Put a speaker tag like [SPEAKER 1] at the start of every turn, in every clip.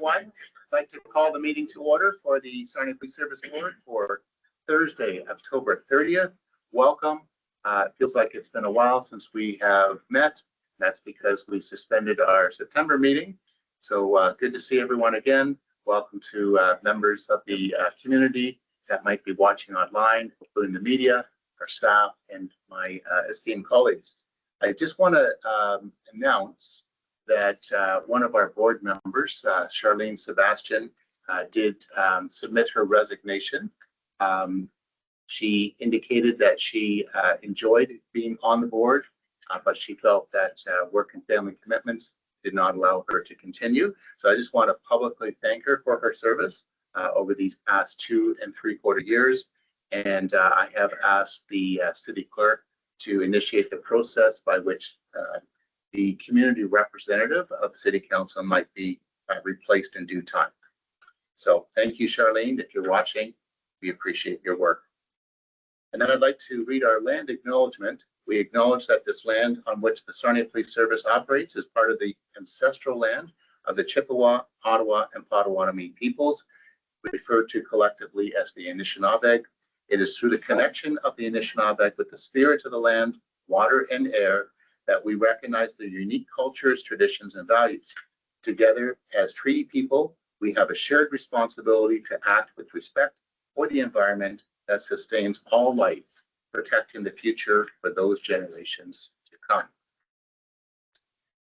[SPEAKER 1] everyone. I'd like to call the meeting to order for the Sarnia Police Service Board for Thursday, October 30th. Welcome. It feels like it's been a while since we have met. That's because we suspended our September meeting. So good to see everyone again. Welcome to members of the community that might be watching online, including the media, our staff, and my esteemed colleagues. I just want to announce that one of our board members, Charlene Sebastian, did submit her resignation. She indicated that she enjoyed being on the board, but she felt that work and family commitments did not allow her to continue. So I just want to publicly thank her for her service over these past 2 3/4 years. And I have asked the city clerk to initiate the process by which the community representative of City Council might be replaced in due time. So thank you, Charlene. If you're watching, we appreciate your work. And then I'd like to read our land acknowledgement. We acknowledge that this land on which the Sarnia Police Service operates is part of the ancestral land of the Chippewa, Ottawa, and Potawatomi peoples, referred to collectively as the Anishinaabe. It is through the connection of the Anishinaabe with the spirits of the land, water, and air that we recognize their unique cultures, traditions, and values. Together, as treaty people, we have a shared responsibility to act with respect for the environment that sustains all life, protecting the future for those generations to come.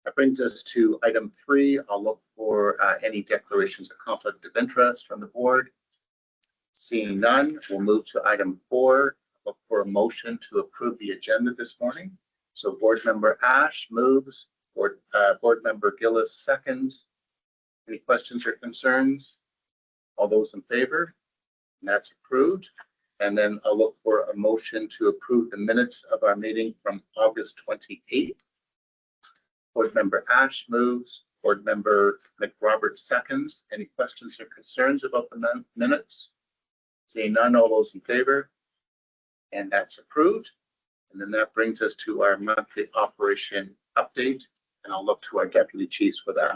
[SPEAKER 1] That brings us to item 3. I'll look for any declarations of conflict of interest from the board. Seeing none, we'll move to item 4. Look for a motion to approve the agenda this morning. So board member Ash moves, board member Gillis seconds. Any questions or concerns? All those in favor? And that's approved. And then I'll look for a motion to approve the minutes of our meeting from August 28th. Board member Ash moves, board member McRoberts seconds. Any questions or concerns about the minutes? Seeing none, all those in favor? And that's approved. And then that brings us to our monthly operation update, and I'll look to our deputy chiefs for that.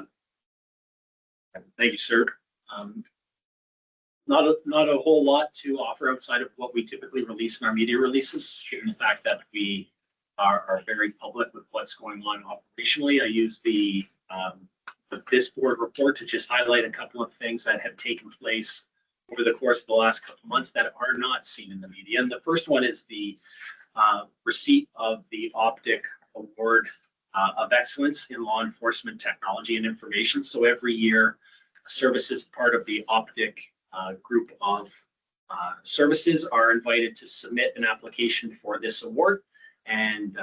[SPEAKER 2] Thank you, sir. Not a whole lot to offer outside of what we typically release in our media releases, given the fact that we are very public with what's going on operationally. I use the this board report to just highlight a couple of things that have taken place over the course of the last couple of months that are not seen in the media. And the first one is the receipt of the Optic Award of Excellence in Law Enforcement Technology and Information. So every year, services part of the Optic group of services are invited to submit an application for this award. And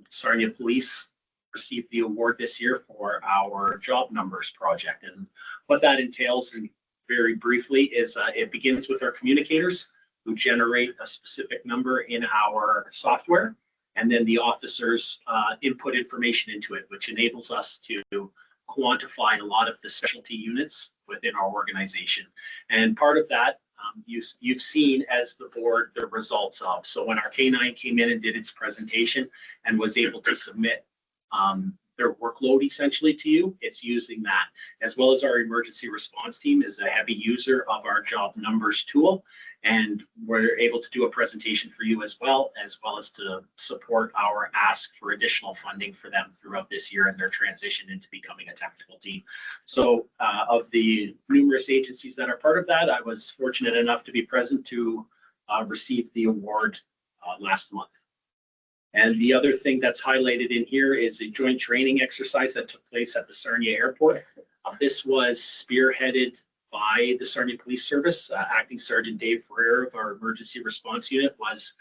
[SPEAKER 2] Sarnia Police received the award this year for our job numbers project. And what that entails, and very briefly, is it begins with our communicators who generate a specific number in our software, and then the officers input information into it, which enables us to quantify a lot of the specialty units within our organization. And part of that, you've seen as the board the results of. So when our K9 came in and did its presentation and was able to submit their workload essentially to you, it's using that, as well as our emergency response team is a heavy user of our job numbers tool, and we're able to do a presentation for you as well as to support our ask for additional funding for them throughout this year and their transition into becoming a technical team. So of the numerous agencies that are part of that, I was fortunate enough to be present to receive the award last month. And the other thing that's highlighted in here is a joint training exercise that took place at the Sarnia Airport. This was spearheaded by the Sarnia Police Service. Acting Sergeant Dave Ferrer of our Emergency Response Unit was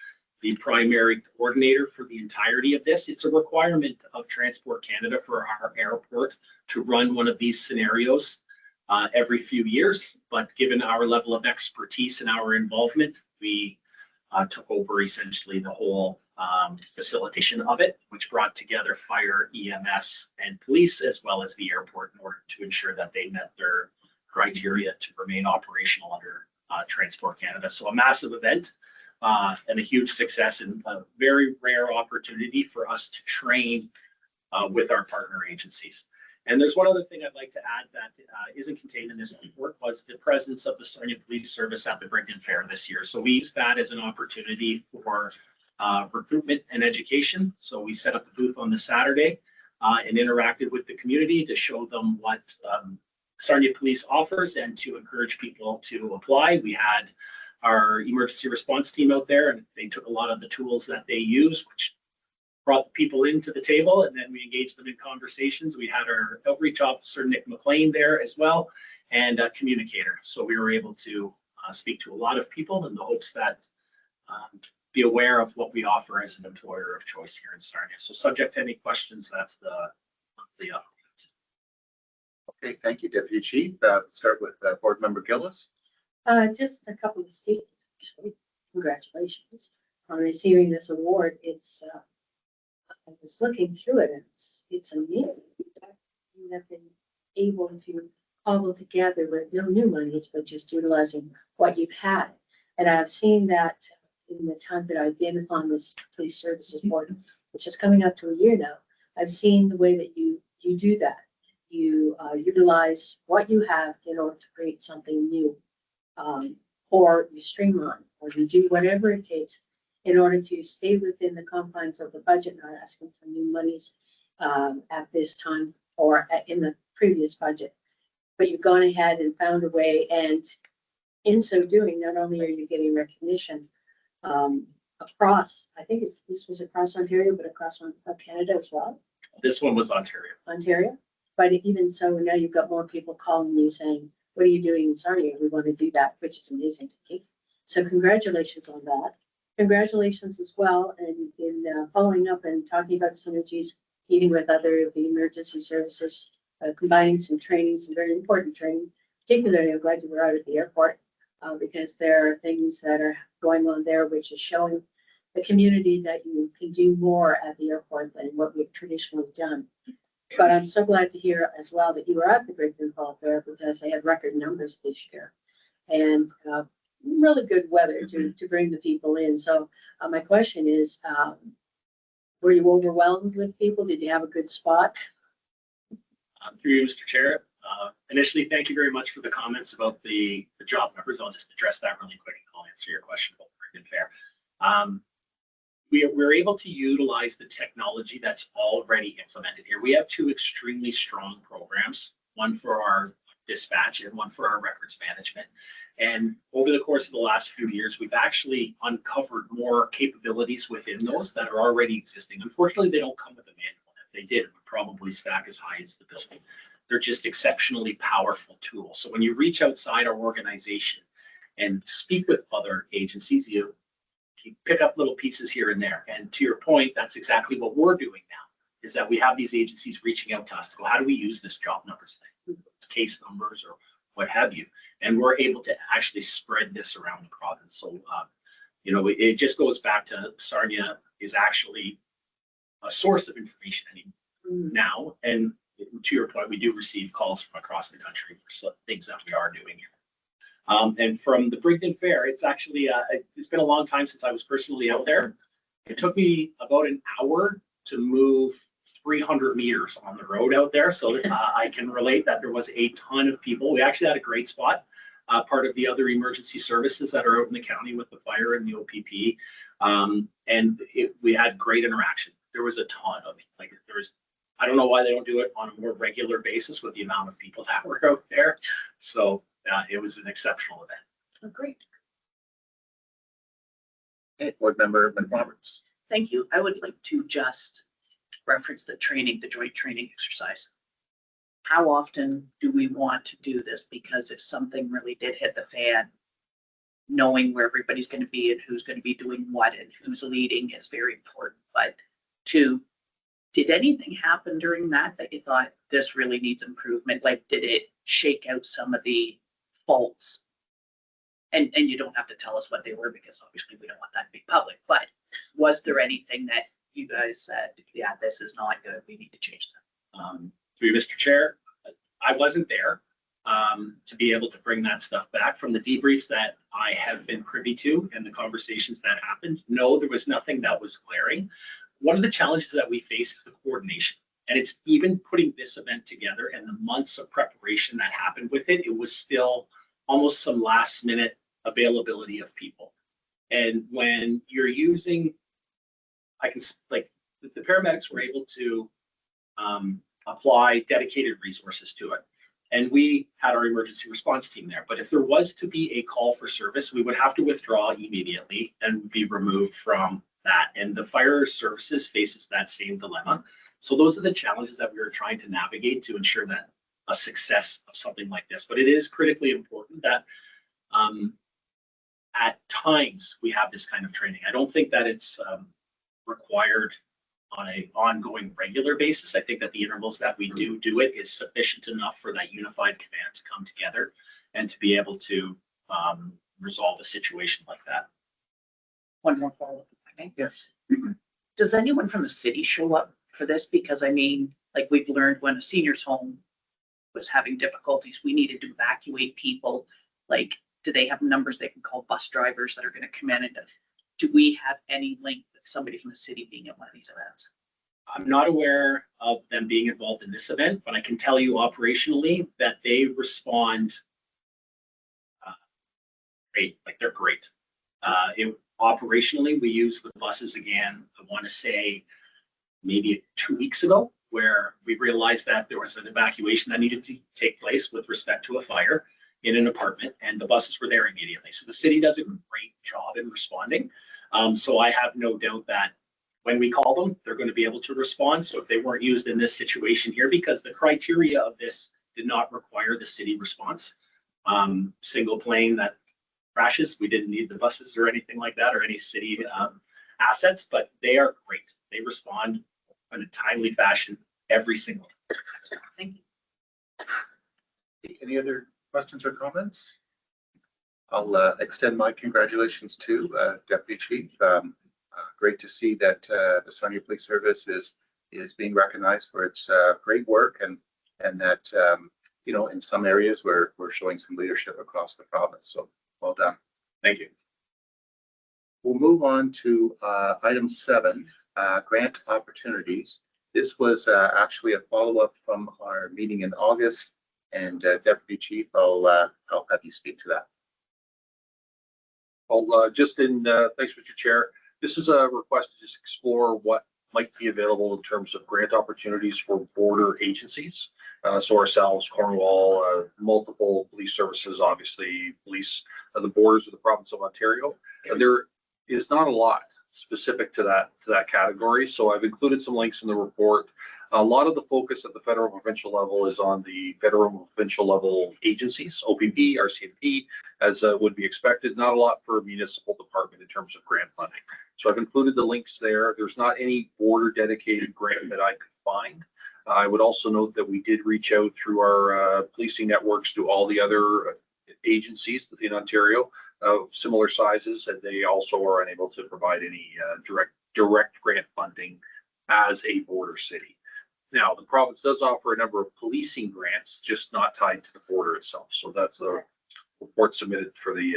[SPEAKER 2] the primary coordinator for the entirety of this. It's a requirement of Transport Canada for our airport to run one of these scenarios every few years. But given our level of expertise and our involvement, we took over essentially the whole facilitation of it, which brought together fire, EMS, and police, as well as the airport, in order to ensure that they met their criteria to remain operational under Transport Canada. So a massive event and a huge success, and a very rare opportunity for us to train with our partner agencies. And there's one other thing I'd like to add that isn't contained in this report was the presence of the Sarnia Police Service at the Brigden Fair this year. So we used that as an opportunity for recruitment and education. So we set up a booth on the Saturday and interacted with the community to show them what Sarnia Police offers and to encourage people to apply. We had our emergency response team out there, and they took a lot of the tools that they use, which brought the people into the table, and then we engaged them in conversations. We had our outreach officer, Nick McLean, there as well, and a communicator. So we were able to speak to a lot of people in the hopes that be aware of what we offer as an employer of choice here in Sarnia. So subject to any questions, that's the update.
[SPEAKER 1] Okay, thank you, Deputy Chief. Start with Board Member Gillis.
[SPEAKER 3] Just a couple of statements, actually. Congratulations on receiving this award. It's I was looking through it, and it's amazing that you have been able to cobble together with no new monies, but just utilizing what you've had. And I've seen that in the time that I've been on this police services board, which is coming up to a year now. I've seen the way that you do that. You utilize what you have in order to create something new, or you streamline, or you do whatever it takes in order to stay within the confines of the budget, not asking for new monies at this time or in the previous budget. But you've gone ahead and found a way, and in so doing, not only are you getting recognition across, I think this was across Ontario, but across Canada as well.
[SPEAKER 2] This one was Ontario.
[SPEAKER 3] But even so, now you've got more people calling you saying, what are you doing in Sarnia? We want to do that, which is amazing to me. So congratulations on that. Congratulations as well, and in following up and talking about synergies, meeting with other of the emergency services, combining some training, some very important training. Particularly, I'm glad you were out at the airport because there are things that are going on there, which is showing the community that you can do more at the airport than what we've traditionally done. But I'm so glad to hear as well that you were at the Brigden Fall Fair because they had record numbers this year. And really good weather to bring the people in. So my question is, were you overwhelmed with people? Did you have a good spot?
[SPEAKER 2] Through you, Mr. Chair. Initially, thank you very much for the comments about the job numbers. I'll just address that really quick and I'll answer your question about Brigden Fair. We're able to utilize the technology that's already implemented here. We have two extremely strong programs, one for our dispatch and one for our records management. And over the course of the last few years, we've actually uncovered more capabilities within those that are already existing. Unfortunately, they don't come with a manual. If they did, it would probably stack as high as the building. They're just exceptionally powerful tools. So when you reach outside our organization and speak with other agencies, you pick up little pieces here and there. And to your point, that's exactly what we're doing now, is that we have these agencies reaching out to us to go, how do we use this job numbers thing? It's case numbers or what have you. And we're able to actually spread this around the province. So, it just goes back to Sarnia is actually a source of information now. And to your point, we do receive calls from across the country for things that we are doing here. And from the Brigden Fair, it's actually, it's been a long time since I was personally out there. It took me about an hour to move 300 meters on the road out there. So I can relate that there was a ton of people. We actually had a great spot, part of the other emergency services that are out in the county with the fire and the OPP. And we had great interaction. There was a ton of it. I don't know why they don't do it on a more regular basis with the amount of people that were out there. So it was an exceptional event.
[SPEAKER 3] Oh, great.
[SPEAKER 1] Okay, Board Member McRoberts.
[SPEAKER 4] Thank you. I would like to just reference the joint training exercise. How often do we want to do this? Because if something really did hit the fan, knowing where everybody's going to be and who's going to be doing what and who's leading is very important. But did anything happen during that you thought this really needs improvement? Like, did it shake out some of the faults? And you don't have to tell us what they were because obviously we don't want that to be public, but was there anything that you guys said, yeah, this is not good, we need to change that?
[SPEAKER 2] Through Mr. Chair, I wasn't there to be able to bring that stuff back from the debriefs that I have been privy to and the conversations that happened. No, there was nothing that was glaring. One of the challenges that we face is the coordination. And it's even putting this event together and the months of preparation that happened with it, it was still almost some last minute availability of people. And when you're using, I can, like, the paramedics were able to apply dedicated resources to it. And we had our emergency response team there. But if there was to be a call for service, we would have to withdraw immediately and be removed from that. And the fire services faces that same dilemma. So those are the challenges that we were trying to navigate to ensure that a success of something like this. But it is critically important that at times we have this kind of training. I don't think that it's required on a ongoing regular basis. I think that the intervals that we do it is sufficient enough for that unified command to come together and to be able to resolve a situation like that.
[SPEAKER 4] One more follow-up, I think.
[SPEAKER 1] Yes.
[SPEAKER 4] Does anyone from the city show up for this? Because I mean, like we've learned when a senior's home was having difficulties, we needed to evacuate people. Like, do they have numbers they can call bus drivers that are going to come in? And do we have any link with somebody from the city being at one of these events?
[SPEAKER 2] I'm not aware of them being involved in this event, but I can tell you operationally that they respond great, like they're great. Operationally, we use the buses again, I want to say maybe 2 weeks ago, where we realized that there was an evacuation that needed to take place with respect to a fire in an apartment, and the buses were there immediately. So the city does a great job in responding. So I have no doubt that when we call them, they're going to be able to respond. So if they weren't used in this situation here, because the criteria of this did not require the city response, single plane that crashes, we didn't need the buses or anything like that, or any city assets, but they are great. They respond in a timely fashion every single time.
[SPEAKER 4] Thank you.
[SPEAKER 1] Any other questions or comments? I'll extend my congratulations to Deputy Chief. Great to see that the Sarnia Police Service is being recognized for its great work, and that you know, in some areas we're showing some leadership across the province. So well done.
[SPEAKER 2] Thank you.
[SPEAKER 1] We'll move on to item 7, grant opportunities. This was actually a follow-up from our meeting in August, and Deputy Chief, I'll have you speak to that.
[SPEAKER 5] Well, thanks, Mr. Chair. This is a request to just explore what might be available in terms of grant opportunities for border agencies. So ourselves, Cornwall, multiple police services, obviously police, the borders of the province of Ontario. There is not a lot specific to that category. So I've included some links in the report. A lot of the focus at the federal and provincial level is on the federal and provincial level agencies, OPP, RCMP, as would be expected. Not a lot for municipal department in terms of grant funding. So I've included the links there. There's not any border dedicated grant that I could find. I would also note that we did reach out through our policing networks to all the other agencies in Ontario of similar sizes, and they also are unable to provide any direct grant funding as a border city. Now, the province does offer a number of policing grants, just not tied to the border itself. So that's a report submitted for the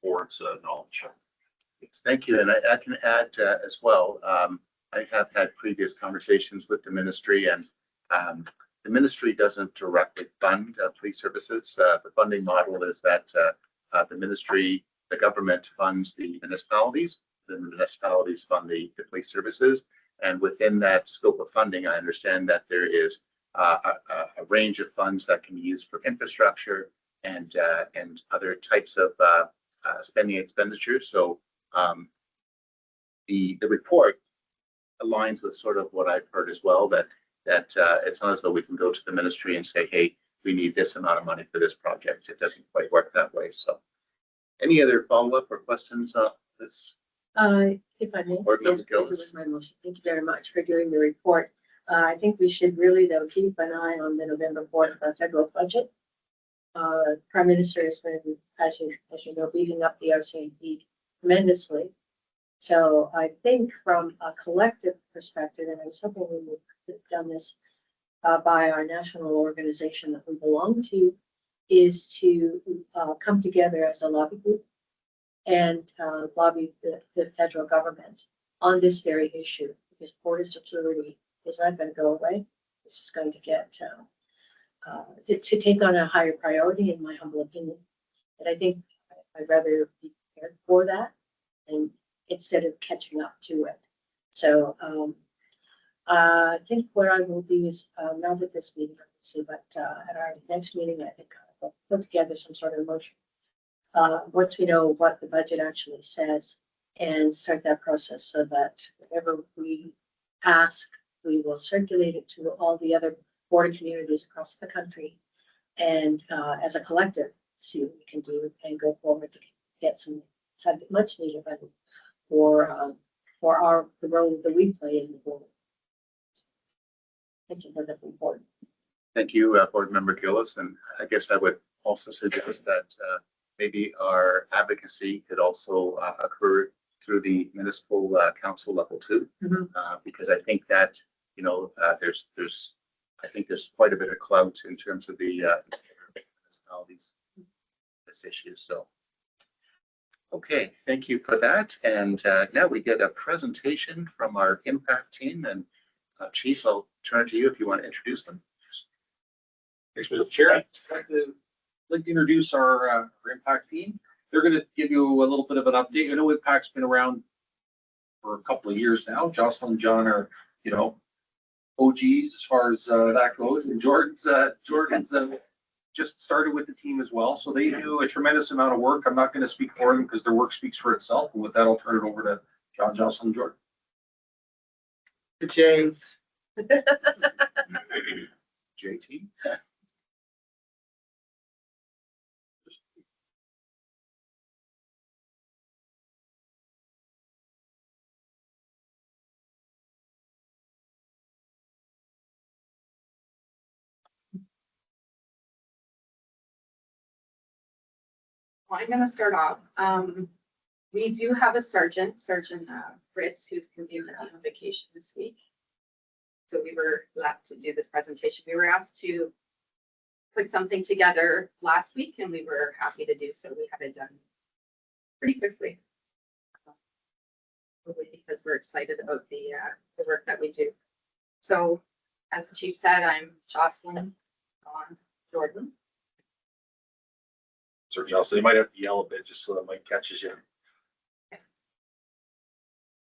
[SPEAKER 5] board's knowledge.
[SPEAKER 1] Yes, thank you. And I can add as well, I have had previous conversations with the ministry, and the ministry doesn't directly fund police services. The funding model is that the ministry, the government funds the municipalities, then the municipalities fund the police services. And within that scope of funding, I understand that there is a range of funds that can be used for infrastructure and other types of spending expenditures. So the report aligns with sort of what I've heard as well, that it's not as though we can go to the ministry and say, hey, we need this amount of money for this project. It doesn't quite work that way. So any other follow-up or questions on this?
[SPEAKER 3] If I may,
[SPEAKER 1] Board Member
[SPEAKER 3] yes,
[SPEAKER 1] Gillis.
[SPEAKER 3] this was my motion. Thank you very much for doing the report. I think we should really, though, keep an eye on the November 4th federal budget. Prime Minister has been, as you know, beating up the RCMP tremendously. So I think from a collective perspective, and I was hoping we would have done this by our national organization that we belong to, is to come together as a lobby group and lobby the federal government on this very issue, because border security is not going to go away. This is going to get to take on a higher priority, in my humble opinion. And I think I'd rather be prepared for that, and instead of catching up to it. So I think what I will do is not at this meeting, obviously, but at our next meeting, I think I'll put together some sort of motion. Once we know what the budget actually says, and start that process so that whatever we ask, we will circulate it to all the other border communities across the country. And as a collective, see what we can do and go forward to get some much needed funding for the role that we play in the border. I think that's important.
[SPEAKER 1] Thank you, Board Member Gillis. And I guess I would also suggest that maybe our advocacy could also occur through the municipal council level too, because I think that, you know, there's quite a bit of clout in terms of the municipalities this issue. So, okay, thank you for that. And now we get a presentation from our impact team. And Chief, I'll turn to you if you want to introduce them.
[SPEAKER 5] Thanks, Mr. Chair. I'd like to introduce our impact team. They're going to give you a little bit of an update. I know Impact's been around for a couple of years now. Jocelyn and John are, you know, OGs as far as that goes. And Jordan's just started with the team as well. So they do a tremendous amount of work. I'm not going to speak for them because their work speaks for itself. And with that, I'll turn it over to John, Jocelyn, and Jordan.
[SPEAKER 6] James.
[SPEAKER 1] JT.
[SPEAKER 7] Well, I'm gonna start off. We do have a Sergeant Fritz, who's continuing on vacation this week. So we were left to do this presentation. We were asked to put something together last week, and we were happy to do so. We had it done pretty quickly. Probably because we're excited about the work that we do. So, as the chief said, I'm Jocelyn on Jordan.
[SPEAKER 5] Sir Jocelyn, you might have to yell a bit just so the mic catches you.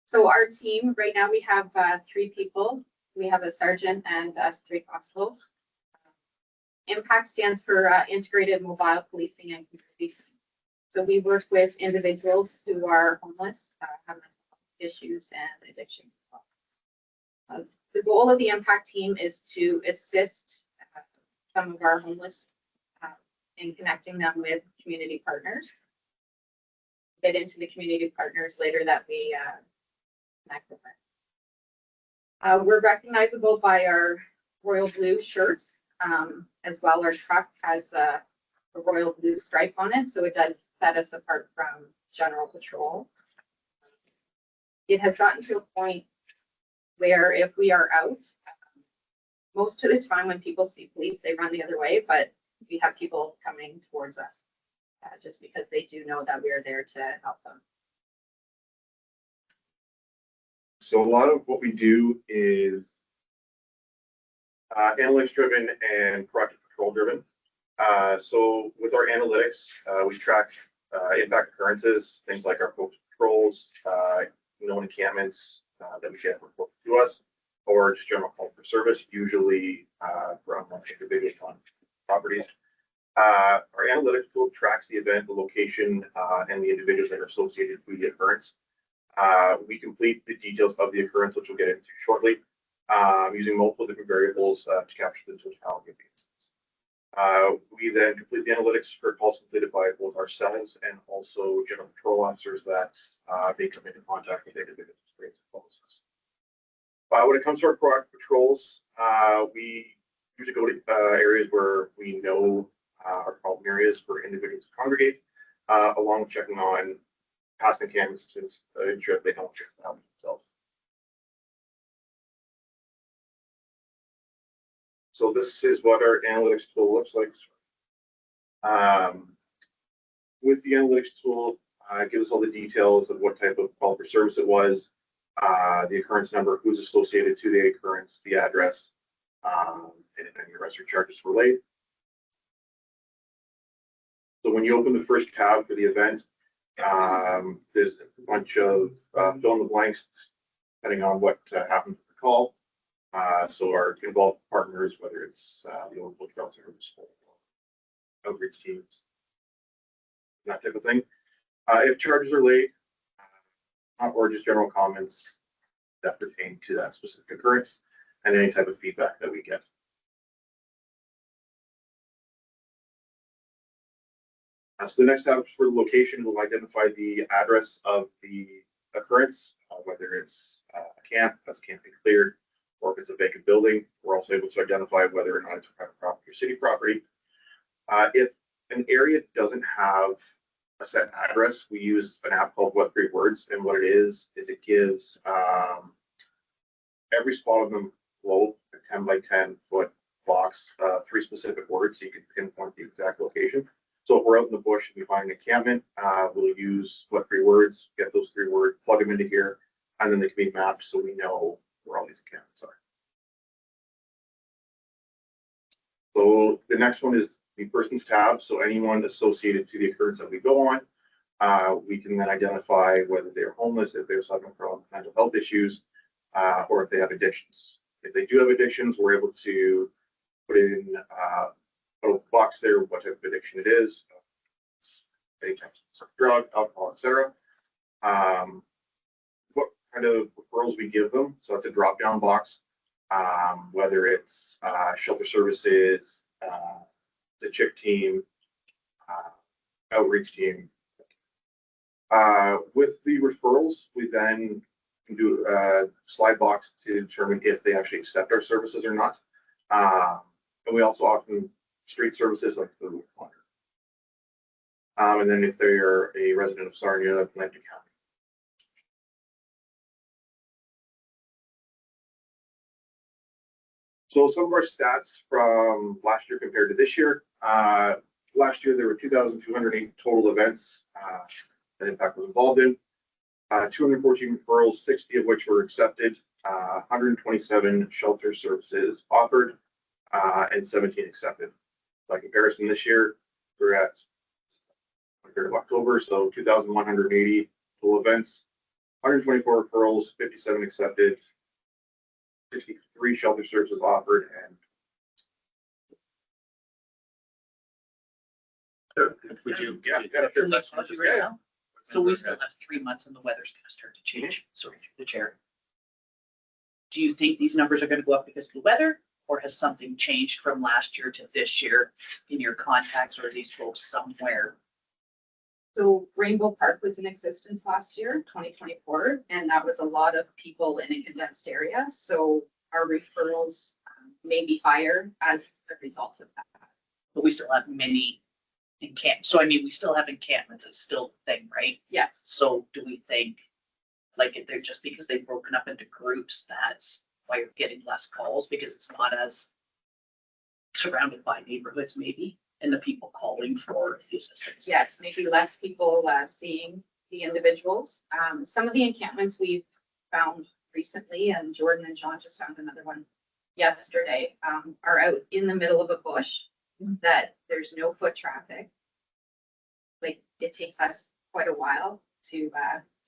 [SPEAKER 7] So our team, right now we have 3 people. We have a sergeant and us 3 constables. IMPACT stands for Integrated Mobile Policing and Community. So we work with individuals who are homeless, have mental health issues and addictions as well. The goal of the IMPACT team is to assist some of our homeless in connecting them with community partners. Get into the community partners later that we connect with them. We're recognizable by our royal blue shirts. As well, our truck has a royal blue stripe on it, so it does set us apart from general patrol. It has gotten to a point where if we are out, most of the time when people see police, they run the other way, but we have people coming towards us just because they do know that we are there to help them.
[SPEAKER 8] So a lot of what we do is analytics driven and proactive patrol driven. So with our analytics, we track impact occurrences, things like our focus patrols, known encampments that we get reported to us, or just general call for service, usually from individuals on properties. Our analytics tool tracks the event, the location, and the individuals that are associated with the occurrence. We complete the details of the occurrence, which we'll get into shortly, using multiple different variables to capture the totality of the instance. We then complete the analytics for calls completed by both ourselves and also general patrol officers that may come into contact with individuals experiencing homelessness. When it comes to our proactive patrols, we usually go to areas where we know are problem areas for individuals to congregate, along with checking on past encampments to ensure they don't check them themselves. So this is what our analytics tool looks like. With the analytics tool, it gives us all the details of what type of call for service it was, the occurrence number, who's associated to the occurrence, the address, and if any arrests or charges were laid. So when you open the first tab for the event, there's a bunch of fill in the blanks depending on what happened with the call. So our involved partners, whether it's the local shelters, outreach teams, that type of thing. If charges are laid, or just general comments that pertain to that specific occurrence, and any type of feedback that we get. So the next step for the location will identify the address of the occurrence, whether it's a camp that's can't be cleared, or if it's a vacant building. We're also able to identify whether or not it's private property or city property. If an area doesn't have a set address, we use an app called What 3 Words, and what it is it gives every spot of the globe a 10 by 10 foot box, 3 specific words, so you can pinpoint the exact location. So if we're out in the bush and we find an encampment, we'll use What 3 Words, get those 3 words, plug them into here, and then they can be mapped so we know where all these encampments are. So the next one is the persons tab. So anyone associated to the occurrence that we go on, we can then identify whether they're homeless, if they're suffering from mental health issues, or if they have addictions. If they do have addictions, we're able to put in a box there what type of addiction it is, any type of drug, alcohol, etc. What kind of referrals we give them. So it's a drop-down box, whether it's shelter services, the CHIC team, outreach team. With the referrals, we then can do a slide box to determine if they actually accept our services or not. And we also offer street services like food and water. And then if they're a resident of Sarnia, Atlantic County. So some of our stats from last year compared to this year. Last year, there were 2,208 total events that Impact was involved in. 214 referrals, 60 of which were accepted, 127 shelter services offered, and 17 accepted. By comparison, this year, we're at 3rd of October, so 2,180 total events, 124 referrals, 57 accepted, 63 shelter services offered, and
[SPEAKER 1] Would you?
[SPEAKER 8] Yeah,
[SPEAKER 1] accept
[SPEAKER 4] Can we
[SPEAKER 1] your
[SPEAKER 4] pause you
[SPEAKER 1] questions?
[SPEAKER 4] right now? So we still have 3 months and the weather's gonna start to change. Sorry, through the chair. Do you think these numbers are gonna go up because of the weather, or has something changed from last year to this year in your contacts, or are these folks somewhere?
[SPEAKER 7] So Rainbow Park was in existence last year, 2024, and that was a lot of people in a condensed area. So our referrals may be higher as a result of that.
[SPEAKER 4] But we still have many so I mean, we still have encampments, it's still a thing, right?
[SPEAKER 7] Yes,
[SPEAKER 4] So do we think, like, if they're just because they've broken up into groups, that's why you're getting less calls, because it's not as surrounded by neighborhoods maybe, and the people calling for the assistance?
[SPEAKER 7] yes, maybe less people seeing the individuals. Some of the encampments we've found recently, and Jordan and John just found another one yesterday, are out in the middle of a bush that there's no foot traffic. Like, it takes us quite a while to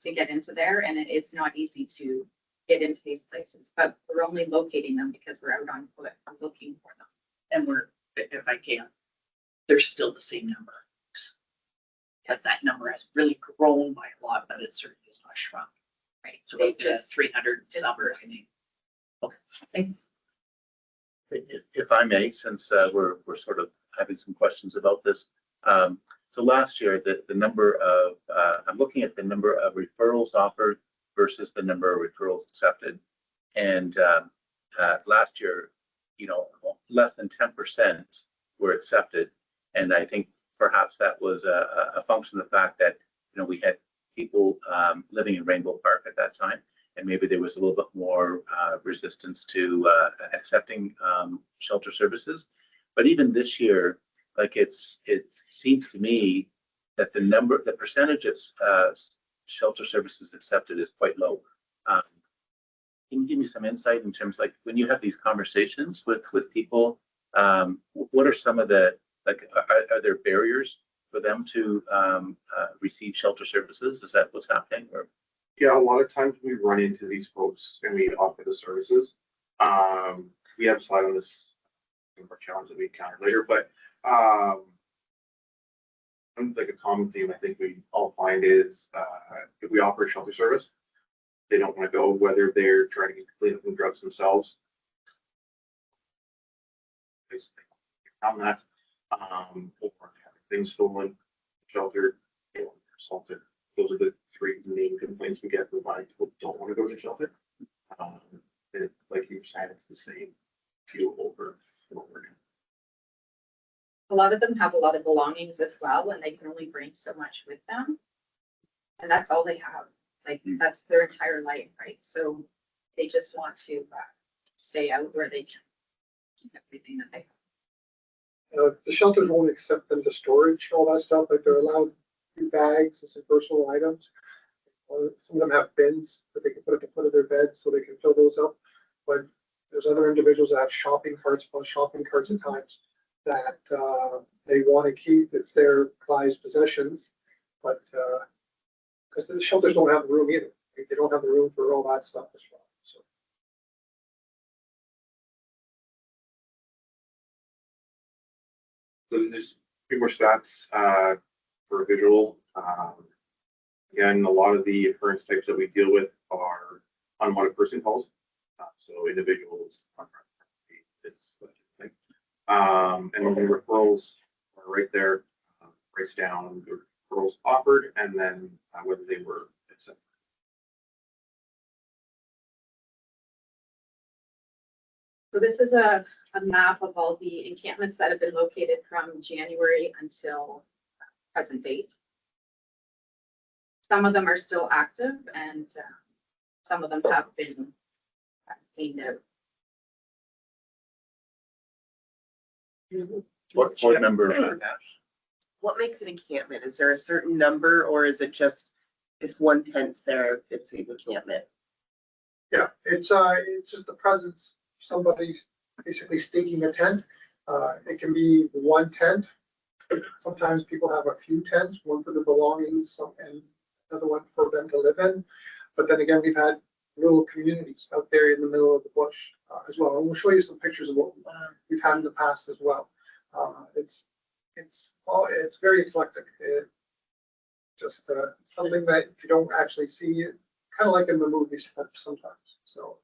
[SPEAKER 7] get into there, and it's not easy to get into these places, but we're only locating them because we're out on foot looking for them.
[SPEAKER 4] And we're, if I can, there's still the same number. If that number has really grown by a lot, but it certainly has not shrunk.
[SPEAKER 7] Right.
[SPEAKER 4] So
[SPEAKER 7] They
[SPEAKER 4] we're just 300
[SPEAKER 7] just
[SPEAKER 4] some.
[SPEAKER 7] burst.
[SPEAKER 4] Okay, thanks.
[SPEAKER 1] If I may, since we're sort of having some questions about this. So last year, the number of, I'm looking at the number of referrals offered versus the number of referrals accepted. And last year, less than 10% were accepted. And I think perhaps that was a function of the fact that, we had people living in Rainbow Park at that time. And maybe there was a little bit more resistance to accepting shelter services. But even this year, like it seems to me that the percentage of shelter services accepted is quite low. can you give me some insight in terms of, like, when you have these conversations with people, what are some of the, like, are there barriers for them to receive shelter services? Is that what's happening? Or
[SPEAKER 8] Yeah, a lot of times we run into these folks and we offer the services. We have a slide on this, some of our challenges that we encounter later, but like a common theme I think we all find is if we offer a shelter service, they don't want to go, whether they're trying to get clean up from drugs themselves. Basically, on that, or having things stolen, shelter, assaulted. Those are the three main complaints we get from why people don't want to go to shelter. Like you were saying, it's the same few over and over again.
[SPEAKER 7] A lot of them have a lot of belongings as well, and they can only bring so much with them. And that's all they have. Like, that's their entire life, right? So they just want to stay out where they can keep everything that they have.
[SPEAKER 6] The shelters won't accept them to storage, all that stuff, like they're allowed few bags and some personal items. Some of them have bins that they can put at the foot of their bed so they can fill those up. But there's other individuals that have shopping carts, plus shopping carts at times that they want to keep. It's their prized possessions, but because the shelters don't have the room either. They don't have the room for all that stuff as well. So.
[SPEAKER 8] So there's a few more stats for a visual. Again, a lot of the occurrence types that we deal with are unwanted person calls. So individuals, and then the referrals are right there, breaks down the referrals offered and then whether they were accepted.
[SPEAKER 7] So this is a map of all the encampments that have been located from January until present date. Some of them are still active and some of them have been cleaned out.
[SPEAKER 1] what board member?
[SPEAKER 9] What makes an encampment? Is there a certain number or is it just if one tent's there, it's an encampment?
[SPEAKER 6] Yeah, it's just the presence of somebody basically staking a tent. It can be one tent. Sometimes people have a few tents, one for their belongings, and another one for them to live in. But then again, we've had little communities out there in the middle of the bush as well. And we'll show you some pictures of what we've had in the past as well. It's very eclectic. Just something that you don't actually see, kind of like in the movies sometimes. So.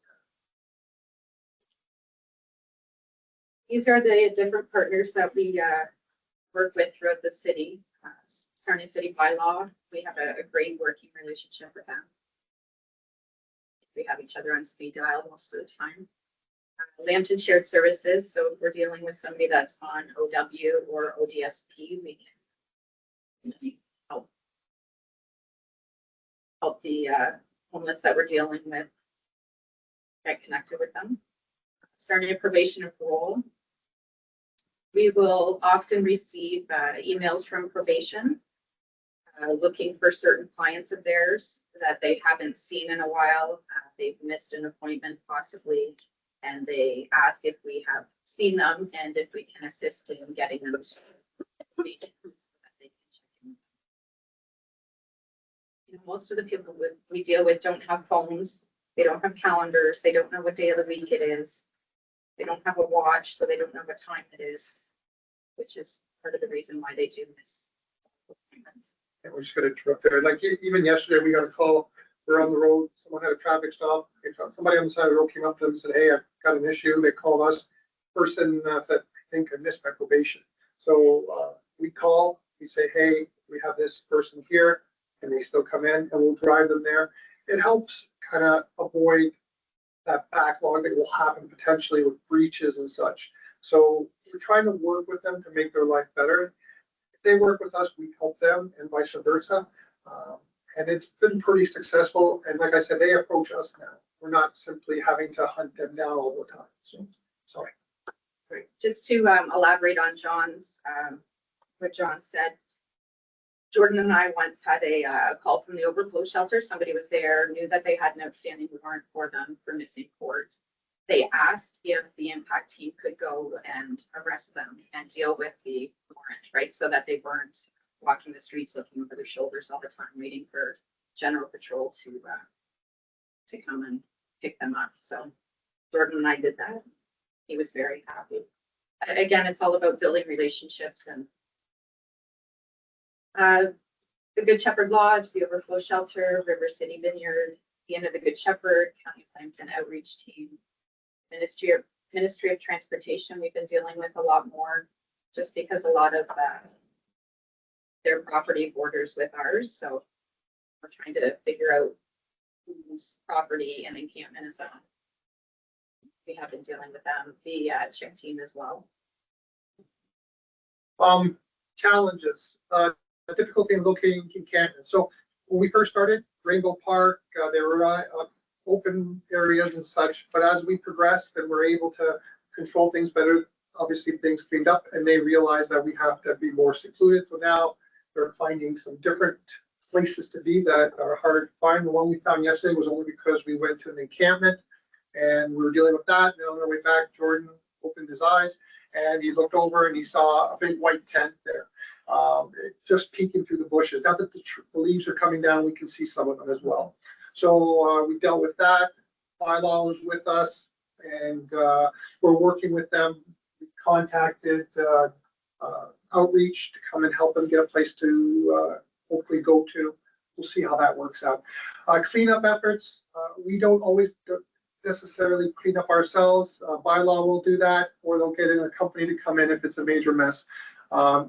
[SPEAKER 7] These are the different partners that we work with throughout the city. Sarnia City bylaw, we have a great working relationship with them. We have each other on speed dial most of the time. Lambton Shared Services, so if we're dealing with somebody that's on OW or ODSP, we can help the homeless that we're dealing with get connected with them. Sarnia Probation and Parole. We will often receive emails from probation looking for certain clients of theirs that they haven't seen in a while. They've missed an appointment possibly, and they ask if we have seen them and if we can assist in getting them to probation so that they can check in. You know, most of the people we deal with don't have phones, they don't have calendars, they don't know what day of the week it is. They don't have a watch, so they don't know what time it is, which is part of the reason why they do miss appointments.
[SPEAKER 6] And we're just going to interrupt there. Like even yesterday, we got a call. We're on the road. Someone had a traffic stop. Somebody on the side of the road came up to them and said, "Hey, I've got an issue." They called us. Person said, "I think I missed my probation." So we call. We say, "Hey, we have this person here," and they still come in, and we'll drive them there. It helps kind of avoid that backlog that will happen potentially with breaches and such. So we're trying to work with them to make their life better. If they work with us, we help them and vice versa. And it's been pretty successful. And like I said, they approach us now. We're not simply having to hunt them down all the time. So, sorry.
[SPEAKER 7] Great. Just to elaborate on John's, what John said, Jordan and I once had a call from the overflow shelter. Somebody was there, knew that they had an outstanding warrant for them for missing cord. They asked if the impact team could go and arrest them and deal with the warrant, right? So that they weren't walking the streets looking over their shoulders all the time, waiting for general patrol to come and pick them up. So Jordan and I did that. He was very happy. Again, it's all about building relationships and the Good Shepherd Lodge, the Overflow Shelter, River City Vineyard, the Inn of the Good Shepherd, County Plampton Outreach Team, Ministry of Transportation. We've been dealing with a lot more just because a lot of their property borders with ours. So we're trying to figure out whose property and encampment is on. We have been dealing with them, the CHIC team as well.
[SPEAKER 6] Challenges, difficulty in locating encampment. So when we first started, Rainbow Park, there were open areas and such, but as we progressed and we're able to control things better, obviously things cleaned up and they realized that we have to be more secluded. So now they're finding some different places to be that are hard to find. The one we found yesterday was only because we went to an encampment and we were dealing with that. And then on our way back, Jordan opened his eyes and he looked over and he saw a big white tent there, just peeking through the bushes. Now that the leaves are coming down, we can see some of them as well. So we dealt with that. Bylaw was with us and we're working with them. We contacted Outreach to come and help them get a place to hopefully go to. We'll see how that works out. Cleanup efforts, we don't always necessarily clean up ourselves. Bylaw will do that, or they'll get in a company to come in if it's a major mess. I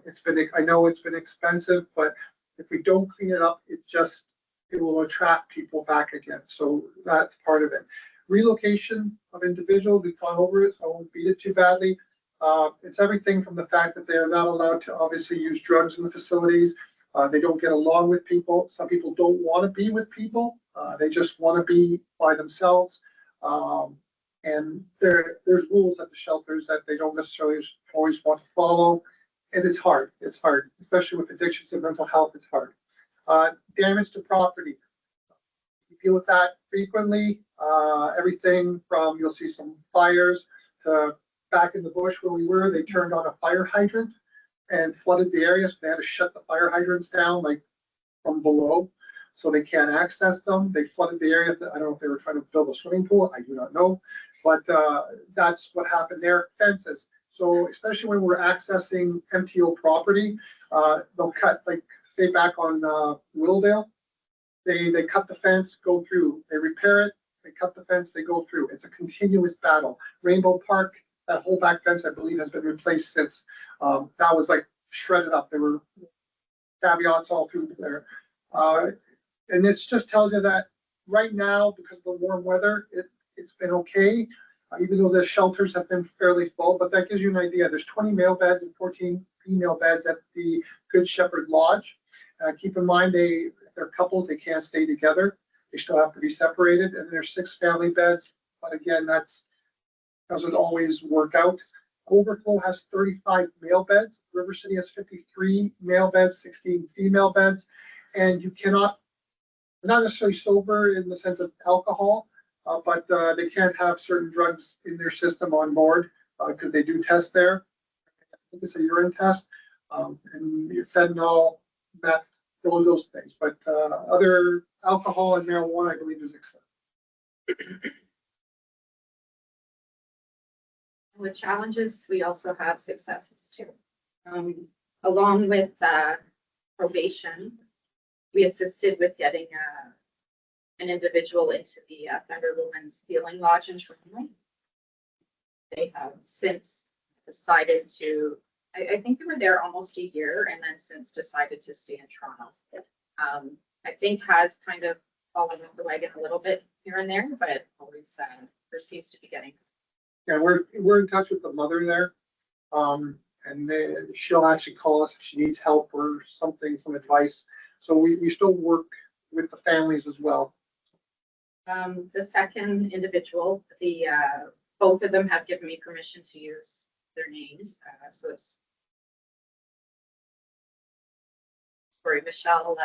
[SPEAKER 6] know it's been expensive, but if we don't clean it up, it will attract people back again. So that's part of it. Relocation of individuals, we've gone over it, so I won't beat it too badly. It's everything from the fact that they're not allowed to obviously use drugs in the facilities. They don't get along with people. Some people don't want to be with people. They just want to be by themselves. And there's rules at the shelters that they don't necessarily always want to follow. And it's hard. It's hard, especially with addictions and mental health. It's hard. Damage to property. We deal with that frequently. Everything from, you'll see some fires to back in the bush where we were, they turned on a fire hydrant and flooded the area. So they had to shut the fire hydrants down like from below so they can't access them. They flooded the area. I don't know if they were trying to build a swimming pool. I do not know, but that's what happened there. Fences. So especially when we're accessing MTO property, they'll cut, like say back on Willdale, they cut the fence, go through, they repair it, they cut the fence, they go through. It's a continuous battle. Rainbow Park, that whole back fence, I believe, has been replaced since. That was like shredded up. There were caveats all through there. And it just tells you that right now, because of the warm weather, it's been okay, even though the shelters have been fairly full, but that gives you an idea. There's 20 male beds and 14 female beds at the Good Shepherd Lodge. Keep in mind, if they're couples, they can't stay together. They still have to be separated. And there's 6 family beds. But again, that doesn't always work out. Overflow has 35 male beds. River City has 53 male beds, 16 female beds. And you cannot, not necessarily sober in the sense of alcohol, but they can't have certain drugs in their system on board because they do test there. I think it's a urine test, and fentanyl, meth, those things. But other alcohol and marijuana, I believe, is accepted.
[SPEAKER 7] With challenges, we also have successes too. Along with probation, we assisted with getting an individual into the Thunder Women's Healing Lodge in Toronto. They have since decided to, I think they were there almost a year and then since decided to stay in Toronto. I think has kind of fallen off the wagon a little bit here and there, but always there seems to be getting.
[SPEAKER 6] Yeah, we're in touch with the mother there, and she'll actually call us if she needs help or something, some advice. So we still work with the families as well.
[SPEAKER 7] The second individual, both of them have given me permission to use their names. So it's Michelle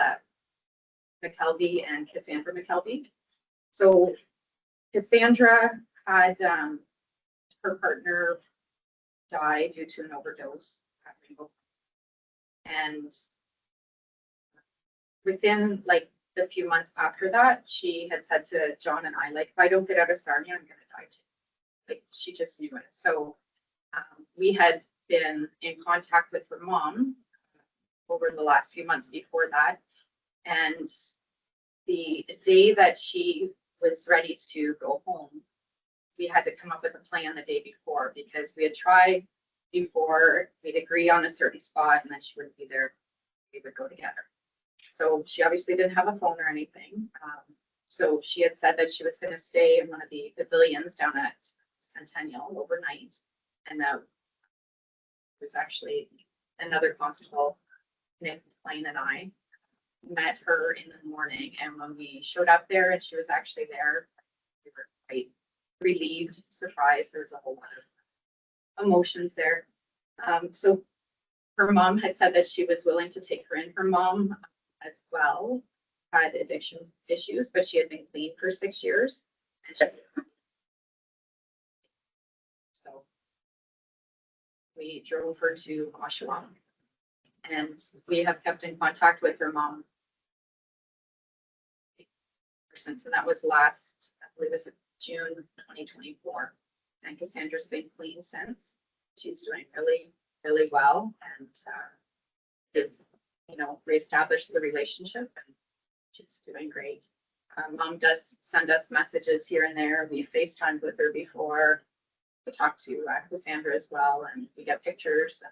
[SPEAKER 7] McKelvey and Cassandra McKelvey. So Cassandra had her partner die due to an overdose at Rainbow. And within like the few months after that, she had said to John and I, like, if I don't get out of Sarnia, I'm gonna die too. Like, she just knew it. So we had been in contact with her mom over the last few months before that. And the day that she was ready to go home, we had to come up with a plan the day before, because we had tried before, we'd agree on a certain spot and then she wouldn't be there. We would go together. So she obviously didn't have a phone or anything. So she had said that she was going to stay in one of the pavilions down at Centennial overnight. And that was actually another constable, Nick Blaine, and I met her in the morning. And when we showed up there and she was actually there, we were quite relieved, surprised. There's a whole lot of emotions there. So her mom had said that she was willing to take her in. Her mom as well had addiction issues, but she had been clean for 6 years. And so we drove her to Oshawa, and we have kept in contact with her mom since, and that was last, I believe it was June 2024. And Cassandra's been clean since. She's doing really, really well, and reestablished the relationship, and she's doing great. Mom does send us messages here and there. We FaceTimed with her before to talk to Cassandra as well, and we get pictures.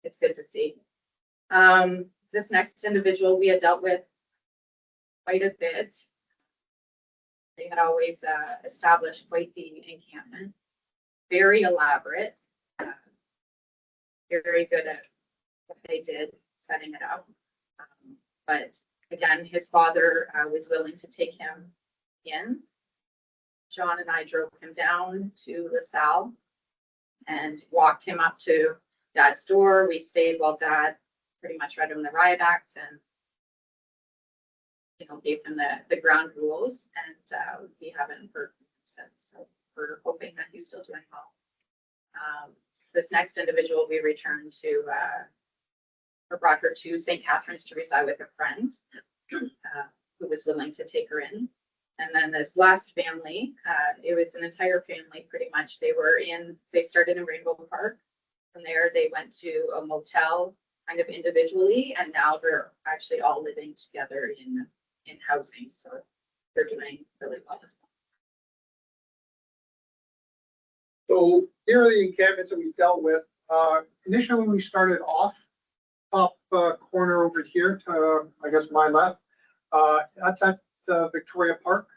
[SPEAKER 7] It's good to see. This next individual we had dealt with quite a bit. They had always established quite the encampment. Very elaborate. Very good at what they did, setting it up. But again, his father was willing to take him in. John and I drove him down to LaSalle and walked him up to Dad's door. We stayed while Dad pretty much read him the riot act and gave him the ground rules. And we haven't heard from him since. So we're hoping that he's still doing well. This next individual we returned to, or brought her to St. Catharines to reside with a friend who was willing to take her in. And then this last family, it was an entire family pretty much. They started in Rainbow Park. From there, they went to a motel kind of individually, and now they're actually all living together in housing. So they're doing really well as well.
[SPEAKER 6] So here are the encampments that we dealt with. Initially, when we started off, top corner over here to, I guess, my left, that's at the Victoria Park,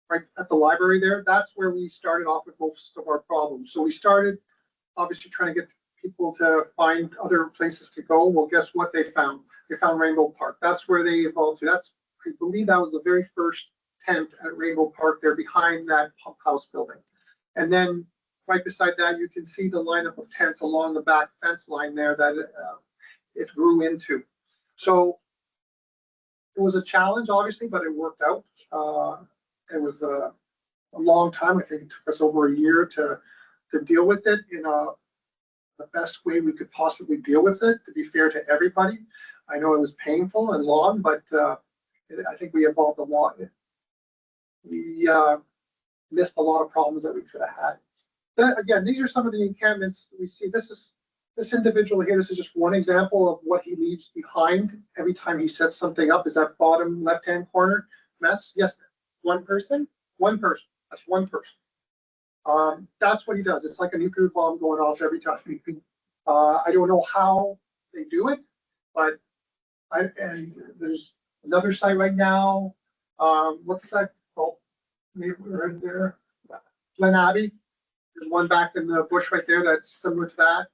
[SPEAKER 6] right at the library there. That's where we started off with most of our problems. So we started obviously trying to get people to find other places to go. Well, guess what they found? They found Rainbow Park. That's where they evolved to. I believe that was the very first tent at Rainbow Park there behind that pump house building. And then right beside that, you can see the lineup of tents along the back fence line there that it grew into. So it was a challenge, obviously, but it worked out. It was a long time. I think it took us over a year to deal with it in the best way we could possibly deal with it, to be fair to everybody. I know it was painful and long, but I think we evolved a lot. We missed a lot of problems that we could have had. Again, these are some of the encampments we see. This individual here, this is just one example of what he leaves behind every time he sets something up. Is that bottom left-hand corner mess? Yes.
[SPEAKER 9] One person?
[SPEAKER 6] One person. That's one person. That's what he does. It's like a nuclear bomb going off every time. I don't know how they do it, but and there's another site right now. What's that called? Maybe we're in there. Glen Abbey. There's one back in the bush right there that's similar to that.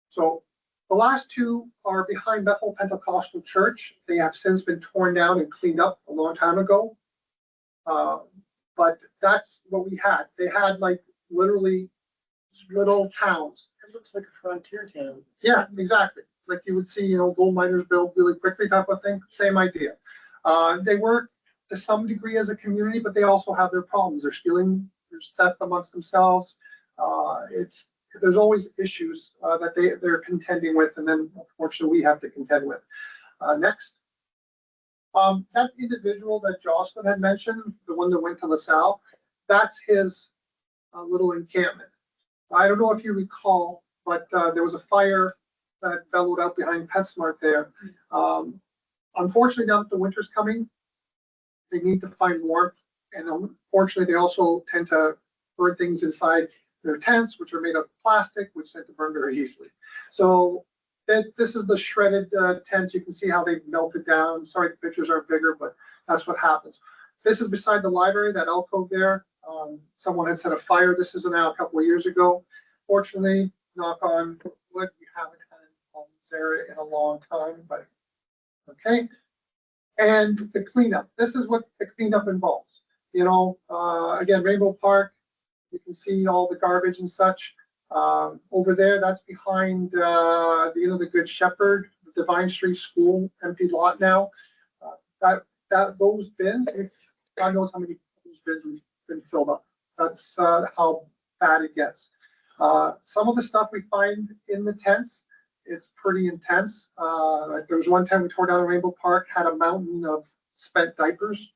[SPEAKER 6] So the last two are behind Bethel Pentecostal Church. They have since been torn down and cleaned up a long time ago. But that's what we had. They had like literally little towns.
[SPEAKER 9] It looks like a frontier town.
[SPEAKER 6] Yeah, exactly. like you would see, gold miners build really quickly type of thing, same idea. They work to some degree as a community, but they also have their problems. They're stealing, there's theft amongst themselves. There's always issues that they're contending with, and then unfortunately we have to contend with. Next. That individual that Jocelyn had mentioned, the one that went to LaSalle, that's his little encampment. I don't know if you recall, but there was a fire that bellowed out behind PetSmart there. Unfortunately, now that the winter's coming, they need to find warmth. And unfortunately, they also tend to burn things inside their tents, which are made of plastic, which tend to burn very easily. So this is the shredded tents. You can see how they've melted down. Sorry, the pictures aren't bigger, but that's what happens. This is beside the library, that alcove there. Someone had set a fire. This is now a couple of years ago. Fortunately, knock on wood, we haven't had any problems there in a long time, but okay. And the cleanup. This is what the cleanup involves. Again, Rainbow Park, you can see all the garbage and such. Over there, that's behind the Good Shepherd, the Divine Street School, empty lot now. Those bins, God knows how many of those bins we've been filled up. That's how bad it gets. Some of the stuff we find in the tents, it's pretty intense. There was one time we tore down a Rainbow Park, had a mountain of spent diapers.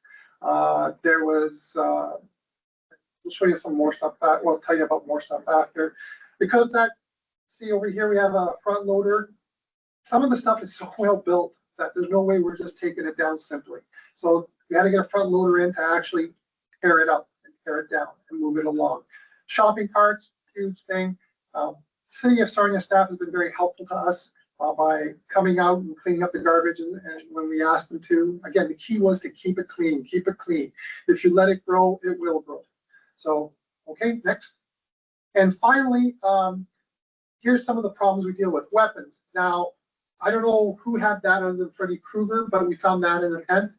[SPEAKER 6] There was, we'll show you some more stuff. We'll tell you about more stuff after. Because see over here, we have a front loader. Some of the stuff is so well built that there's no way we're just taking it down simply. So we had to get a front loader in to actually tear it up and tear it down and move it along. Shopping carts, huge thing. City of Sarnia staff has been very helpful to us by coming out and cleaning up the garbage and when we asked them to. Again, the key was to keep it clean, keep it clean. If you let it grow, it will grow. So, okay, next. And finally, here's some of the problems we deal with. Weapons. Now, I don't know who had that other than Freddy Krueger, but we found that in a tent.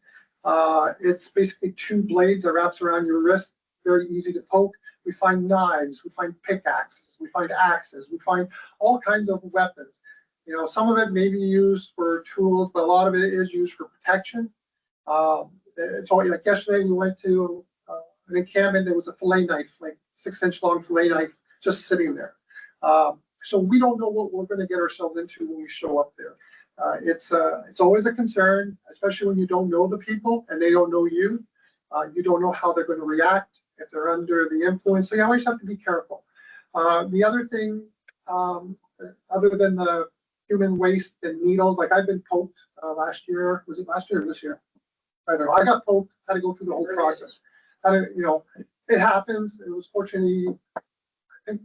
[SPEAKER 6] It's basically two blades that wraps around your wrist, very easy to poke. We find knives, we find pickaxes, we find axes, we find all kinds of weapons. Some of it may be used for tools, but a lot of it is used for protection. It's only like yesterday we went to an encampment. There was a fillet knife, like 6-inch long fillet knife, just sitting there. So we don't know what we're going to get ourselves into when we show up there. It's always a concern, especially when you don't know the people and they don't know you. You don't know how they're going to react if they're under the influence. So you always have to be careful. The other thing, other than the human waste and needles, like I've been poked last year. Was it last year or this year? I don't know. I got poked, had to go through the whole process. It happens. It was fortunately, I think,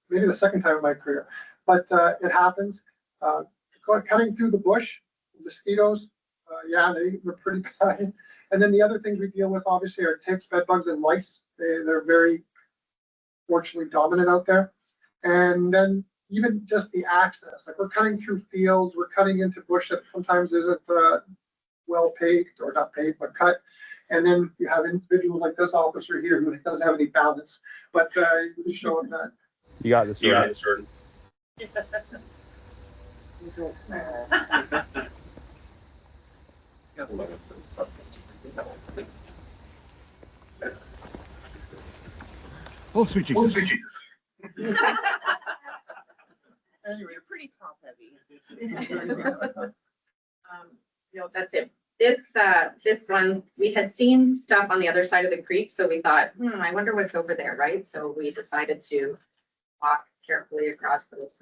[SPEAKER 6] maybe the second time in my career, but it happens. Cutting through the bush, mosquitoes, yeah, they're pretty bad. And then the other things we deal with, obviously, are ticks, bed bugs, and lice. They're very, fortunately, dominant out there. And then even just the access, like we're cutting through fields, we're cutting into bush that sometimes isn't well paved, or not paved, but cut. And then you have individuals like this officer here who doesn't have any balance, but you show him that.
[SPEAKER 10] You got this, Jordan.
[SPEAKER 1] Oh, sweet Jesus.
[SPEAKER 9] Anyway, you're pretty top heavy.
[SPEAKER 7] That's it. This one, we had seen stuff on the other side of the creek, so we thought, I wonder what's over there, right? So we decided to walk carefully across those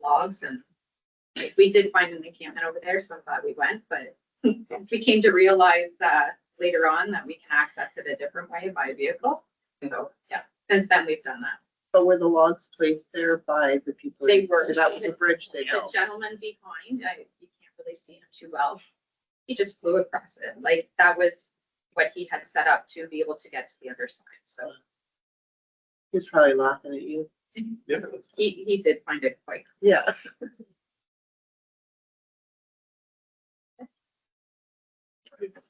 [SPEAKER 7] logs, and we did find an encampment over there, so I thought we went, but we came to realize later on that we can access it a different way by vehicle. So yeah, since then we've done that.
[SPEAKER 9] But were the logs placed there by the people?
[SPEAKER 7] They were.
[SPEAKER 9] So that was a bridge they
[SPEAKER 7] The
[SPEAKER 9] built.
[SPEAKER 7] gentleman behind, you can't really see him too well. He just flew across it. Like that was what he had set up to be able to get to the other side. So
[SPEAKER 9] He's probably laughing at you.
[SPEAKER 7] he did find it quite.
[SPEAKER 9] Yeah.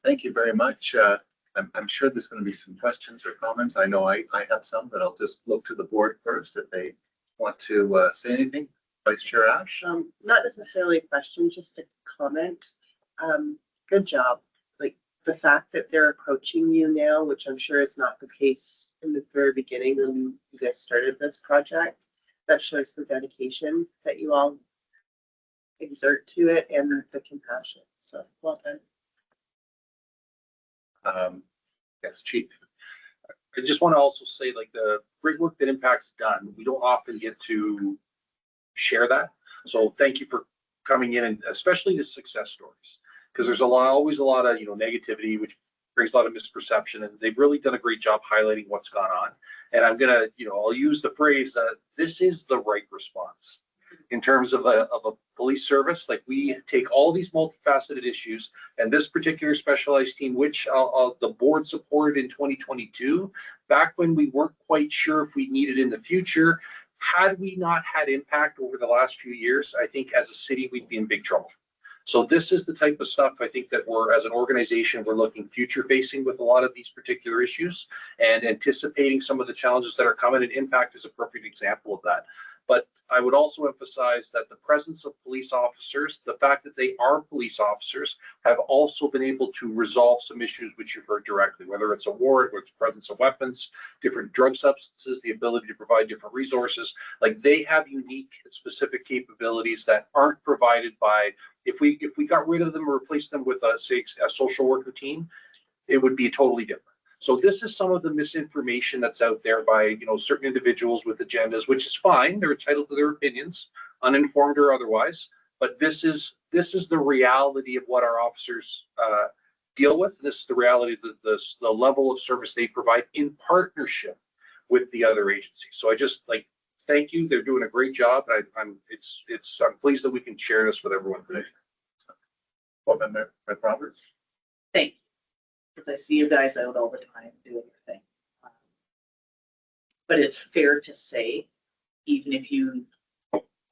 [SPEAKER 1] Thank you very much. I'm sure there's going to be some questions or comments. I know I have some, but I'll just look to the board first if they want to say anything. Vice Chair Ash.
[SPEAKER 9] Not necessarily a question, just a comment. Good job. Like the fact that they're approaching you now, which I'm sure is not the case in the very beginning when you guys started this project, that shows the dedication that you all exert to it and the compassion. So well done.
[SPEAKER 1] Yes, Chief.
[SPEAKER 5] I just want to also say, like, the great work that Impact's done, we don't often get to share that. So thank you for coming in, and especially the success stories, because there's always a lot of, negativity, which brings a lot of misperception, and they've really done a great job highlighting what's gone on. And I'm gonna, I'll use the phrase that this is the right response in terms of a police service. Like, we take all these multifaceted issues, and this particular specialized team, which the board supported in 2022, back when we weren't quite sure if we needed in the future. Had we not had Impact over the last few years, I think as a city, we'd be in big trouble. So this is the type of stuff I think that we're, as an organization, we're looking future facing with a lot of these particular issues and anticipating some of the challenges that are coming, and Impact is a perfect example of that. But I would also emphasize that the presence of police officers, the fact that they are police officers, have also been able to resolve some issues which you've heard directly, whether it's a warrant, whether it's presence of weapons, different drug substances, the ability to provide different resources. Like, they have unique and specific capabilities that aren't provided by, if we got rid of them or replaced them with say a social worker team, it would be totally different. So this is some of the misinformation that's out there by, certain individuals with agendas, which is fine. They're entitled to their opinions, uninformed or otherwise. But this is the reality of what our officers deal with. This is the reality of the level of service they provide in partnership with the other agencies. So I just thank you. They're doing a great job. I'm pleased that we can share this with everyone today.
[SPEAKER 1] Board Member Roberts.
[SPEAKER 4] Thank you. Because I see you guys out all the time doing your thing. But it's fair to say, even if you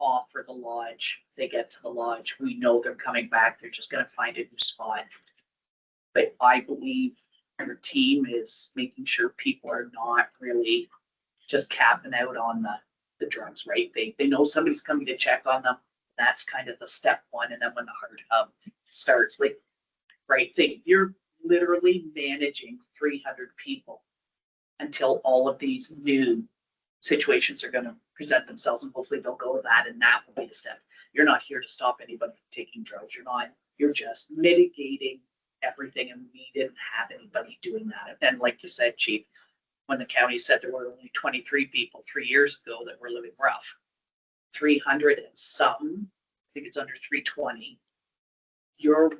[SPEAKER 4] offer the lodge, they get to the lodge, we know they're coming back, they're just gonna find a new spot. But I believe your team is making sure people are not really just capping out on the drugs, right? They know somebody's coming to check on them. That's kind of the step one. And then when the hard hub starts, you're literally managing 300 people until all of these new situations are going to present themselves, and hopefully they'll go to that, and that will be the step. You're not here to stop anybody from taking drugs. You're just mitigating everything, and we didn't have anybody doing that. And like you said, Chief, when the county said there were only 23 people 3 years ago that were living rough, 300 and something, I think it's under 320, you're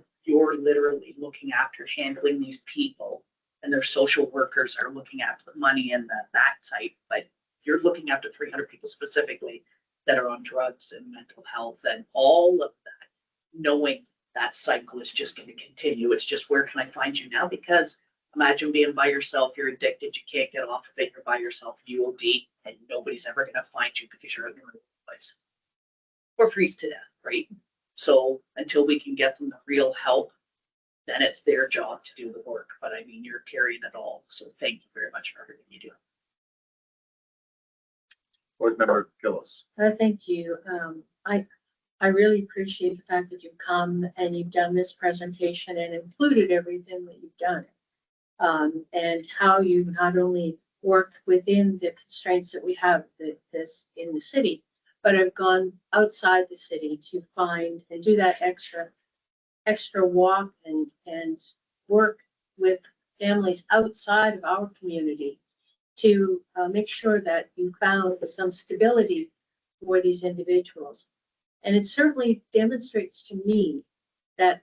[SPEAKER 4] literally looking after handling these people, and their social workers are looking after the money and that type, but you're looking after 300 people specifically that are on drugs and mental health and all of that, knowing that cycle is just going to continue. It's just, where can I find you now? Because imagine being by yourself, you're addicted, you can't get off of it, you're by yourself, UOD, and nobody's ever going to find you because you're in the wrong place. Or freeze to death, right? So until we can get them the real help, then it's their job to do the work. But I mean, you're carrying it all. So thank you very much for everything you do.
[SPEAKER 1] Board Member Gillis.
[SPEAKER 3] Thank you. I really appreciate the fact that you've come and you've done this presentation and included everything that you've done. And how you not only worked within the constraints that we have this in the city, but have gone outside the city to find and do that extra walk and work with families outside of our community to make sure that you found some stability for these individuals. And it certainly demonstrates to me that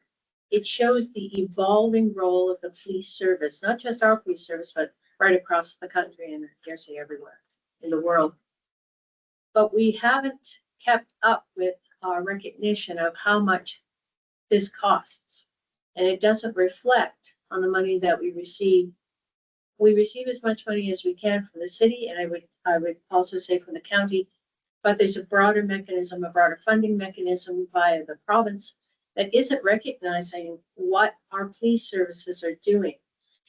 [SPEAKER 3] it shows the evolving role of the police service, not just our police service, but right across the country and I dare say everywhere in the world. But we haven't kept up with our recognition of how much this costs. And it doesn't reflect on the money that we receive. We receive as much money as we can from the city, and I would also say from the county, but there's a broader mechanism, a broader funding mechanism via the province that isn't recognizing what our police services are doing.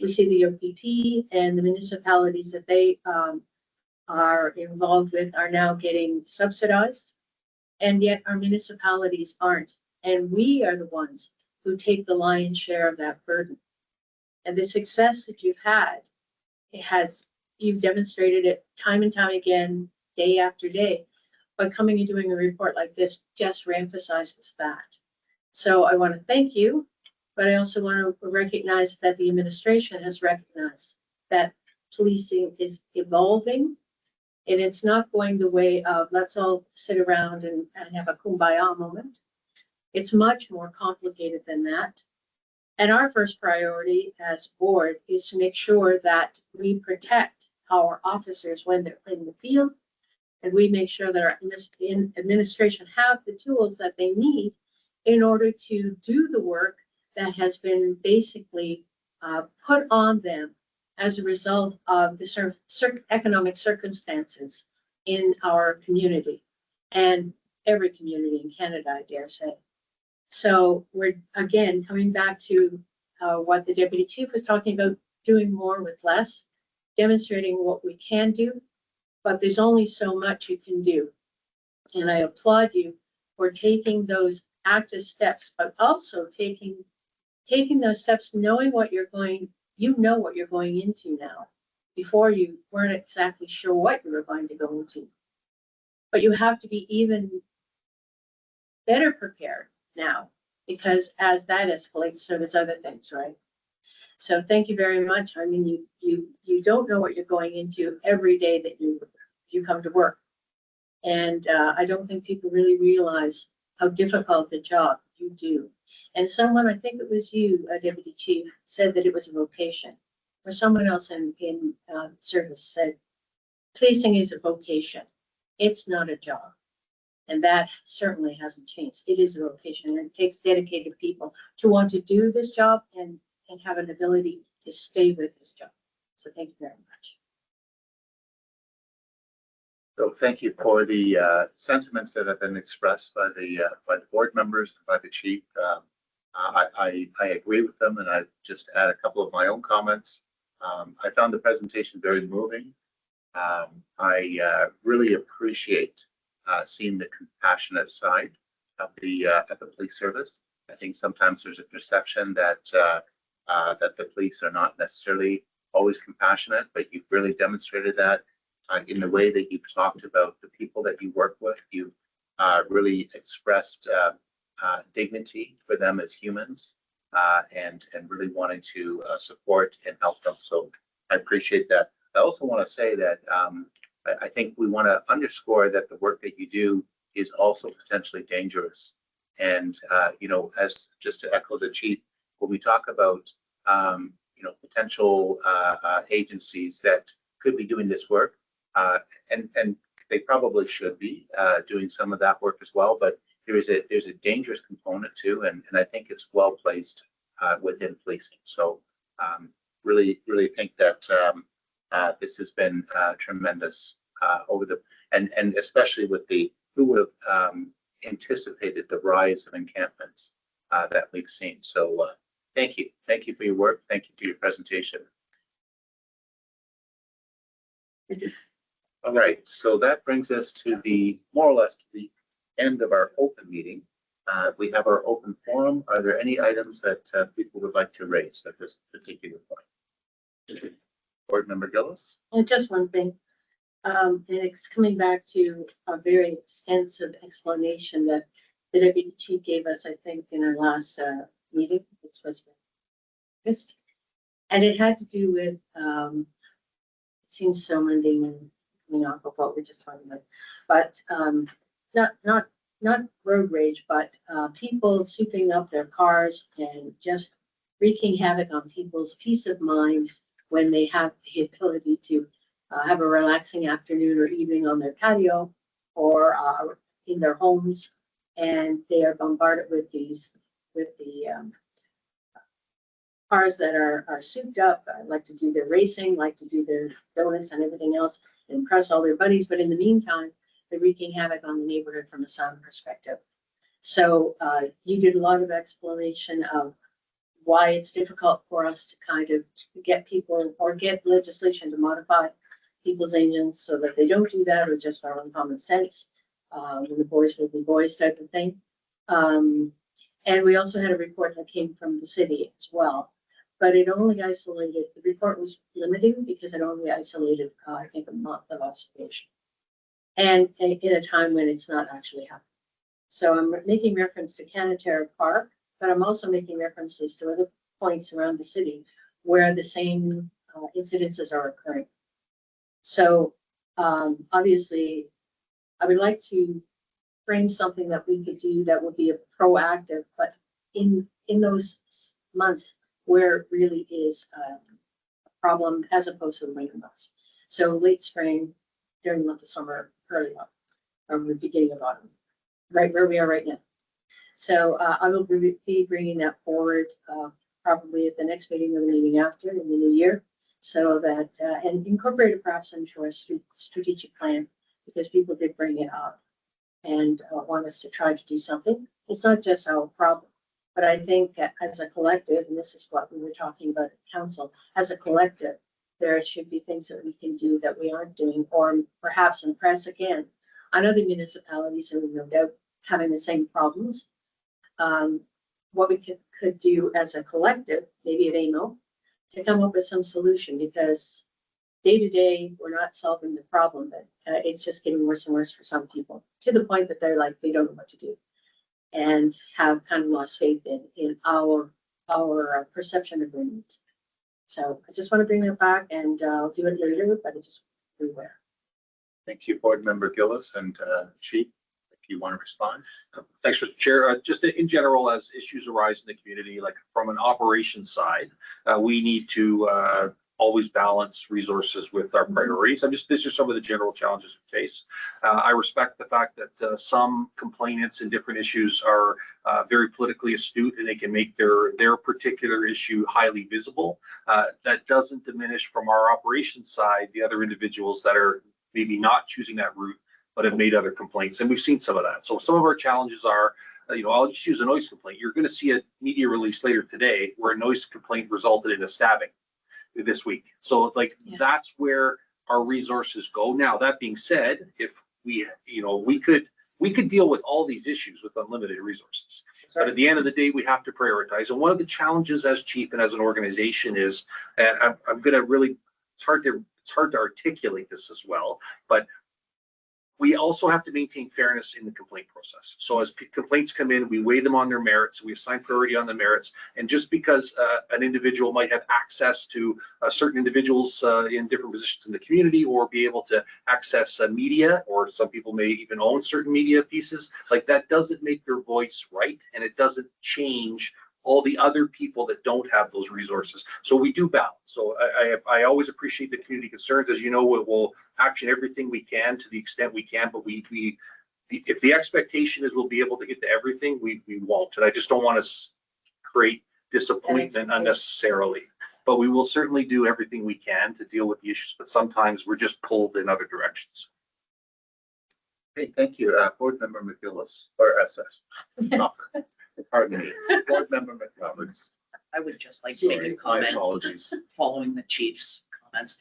[SPEAKER 3] We see the OPP and the municipalities that they are involved with are now getting subsidized. And yet our municipalities aren't. And we are the ones who take the lion's share of that burden. And the success that you've had, you've demonstrated it time and time again, day after day. But coming and doing a report like this just reemphasizes that. So I want to thank you, but I also want to recognize that the administration has recognized that policing is evolving. And it's not going the way of let's all sit around and have a kumbaya moment. It's much more complicated than that. And our first priority as board is to make sure that we protect our officers when they're in the field. And we make sure that our administration have the tools that they need in order to do the work that has been basically put on them as a result of the economic circumstances in our community and every community in Canada, I dare say. So we're, again, coming back to what the deputy chief was talking about, doing more with less, demonstrating what we can do, but there's only so much you can do. And I applaud you for taking those active steps, but also taking those steps, knowing what you're going, you know what you're going into now. Before you weren't exactly sure what you were going to go into. But you have to be even better prepared now, because as that escalates, so does other things, right? So thank you very much. I mean, you don't know what you're going into every day that you come to work. And I don't think people really realize how difficult the job you do. And someone, I think it was you, Deputy Chief, said that it was a vocation. Or someone else in service said, policing is a vocation. It's not a job. And that certainly hasn't changed. It is a vocation, and it takes dedicated people to want to do this job and have an ability to stay with this job. So thank you very much.
[SPEAKER 1] So thank you for the sentiments that have been expressed by the board members, by the chief. I agree with them, and I just add a couple of my own comments. I found the presentation very moving. I really appreciate seeing the compassionate side of the police service. I think sometimes there's a perception that that the police are not necessarily always compassionate, but you've really demonstrated that in the way that you've talked about the people that you work with. You've really expressed dignity for them as humans and really wanting to support and help them. So I appreciate that. I also want to say that I think we want to underscore that the work that you do is also potentially dangerous. And, you know, as just to echo the chief, when we talk about, you know, potential agencies that could be doing this work, and they probably should be doing some of that work as well, but there's a dangerous component too, and I think it's well placed within policing. So really think that this has been tremendous over the, and especially with the, who would have anticipated the rise of encampments that we've seen. So thank you for your work. Thank you for your presentation. All right, so that brings us to the, more or less, to the end of our open meeting. We have our open forum. Are there any items that people would like to raise at this particular point? Board Member Gillis?
[SPEAKER 3] Well, just one thing, and it's coming back to a very extensive explanation that the Deputy Chief gave us, I think, in our last meeting, which was missed. And it had to do with, it seems so mundane and off of what we're just talking about, but not road rage, but people souping up their cars and just wreaking havoc on people's peace of mind when they have the ability to have a relaxing afternoon or evening on their patio or in their homes, and they are bombarded with the cars that are souped up, like to do their racing, like to do their donuts and everything else, and impress all their buddies. But in the meantime, they're wreaking havoc on the neighborhood from a sound perspective. So you did a lot of explanation of why it's difficult for us to kind of get people or get legislation to modify people's engines so that they don't do that, or just our own common sense. when the boys will be boys type of thing. And we also had a report that came from the city as well, but it only isolated, the report was limiting because it only isolated, I think, a month of observation. And in a time when it's not actually happening. So I'm making reference to Canatera Park, but I'm also making references to other points around the city where the same incidences are occurring. So obviously, I would like to frame something that we could do that would be a proactive, but in those months where it really is a problem as opposed to the winter months. So late spring, during the month of summer, early autumn, or the beginning of autumn, right where we are right now. So I will be bringing that forward probably at the next meeting or the meeting after in the new year, so that and incorporate it perhaps into our strategic plan, because people did bring it up and want us to try to do something. It's not just our problem, but I think as a collective, and this is what we were talking about at council, as a collective, there should be things that we can do that we aren't doing, or perhaps impress again on other municipalities who are no doubt having the same problems. What we could do as a collective, maybe at AMO, to come up with some solution, because day to day, we're not solving the problem, but it's just getting worse and worse for some people, to the point that they're like, they don't know what to do, and have kind of lost faith in our perception of needs. So I just want to bring that back, and I'll do it later, but it's just everywhere.
[SPEAKER 1] Thank you, Board Member Gillis, and Chief, if you want to respond.
[SPEAKER 5] Thanks, Mr. Chair. Just in general, as issues arise in the community, like from an operations side, we need to always balance resources with our priorities. These are some of the general challenges we face. I respect the fact that some complainants in different issues are very politically astute, and they can make their particular issue highly visible. That doesn't diminish from our operations side the other individuals that are maybe not choosing that route, but have made other complaints. And we've seen some of that. So some of our challenges are, I'll just use a noise complaint. You're going to see a media release later today where a noise complaint resulted in a stabbing this week. So that's where our resources go. Now, that being said, if we could deal with all these issues with unlimited resources. But at the end of the day, we have to prioritize. And one of the challenges as chief and as an organization is, and I'm going to really, it's hard to articulate this as well, but we also have to maintain fairness in the complaint process. So as complaints come in, we weigh them on their merits, we assign priority on the merits. And just because an individual might have access to certain individuals in different positions in the community, or be able to access media, or some people may even own certain media pieces, like that doesn't make their voice right, and it doesn't change all the other people that don't have those resources. So we do balance. So I always appreciate the community concerns. As you know, we'll action everything we can to the extent we can, but if the expectation is we'll be able to get to everything, we won't. And I just don't want to create disappointment unnecessarily. But we will certainly do everything we can to deal with the issues, but sometimes we're just pulled in other directions.
[SPEAKER 1] Okay, thank you. Board Member McGillis, or pardon me, Board Member McRoberts.
[SPEAKER 4] I would just like to make a
[SPEAKER 1] Sorry, my
[SPEAKER 4] comment
[SPEAKER 1] apologies.
[SPEAKER 4] following the chief's comments.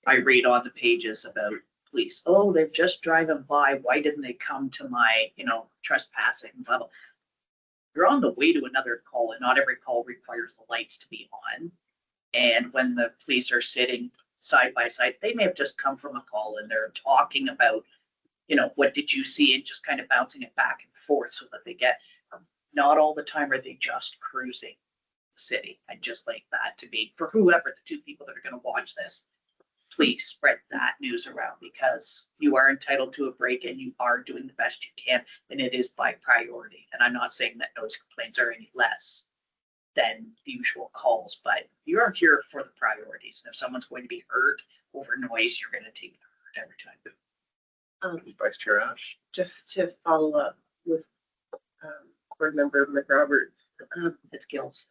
[SPEAKER 4] I read on the pages about police. Oh, they're just driving by. Why didn't they come to my, trespassing level? You're on the way to another call, and not every call requires the lights to be on. And when the police are sitting side by side, they may have just come from a call and they're talking about, what did you see, and just kind of bouncing it back and forth so that they get. Not all the time are they just cruising the city. I'd just like that to be, for whoever the two people that are going to watch this, please spread that news around, because you are entitled to a break and you are doing the best you can, and it is by priority. And I'm not saying that noise complaints are any less than the usual calls, but you are here for the priorities. And if someone's going to be hurt over noise, you're going to take the hurt every time.
[SPEAKER 1] Vice Chair Ash.
[SPEAKER 9] Just to follow up with Board Member McRoberts.
[SPEAKER 4] It's Gil's.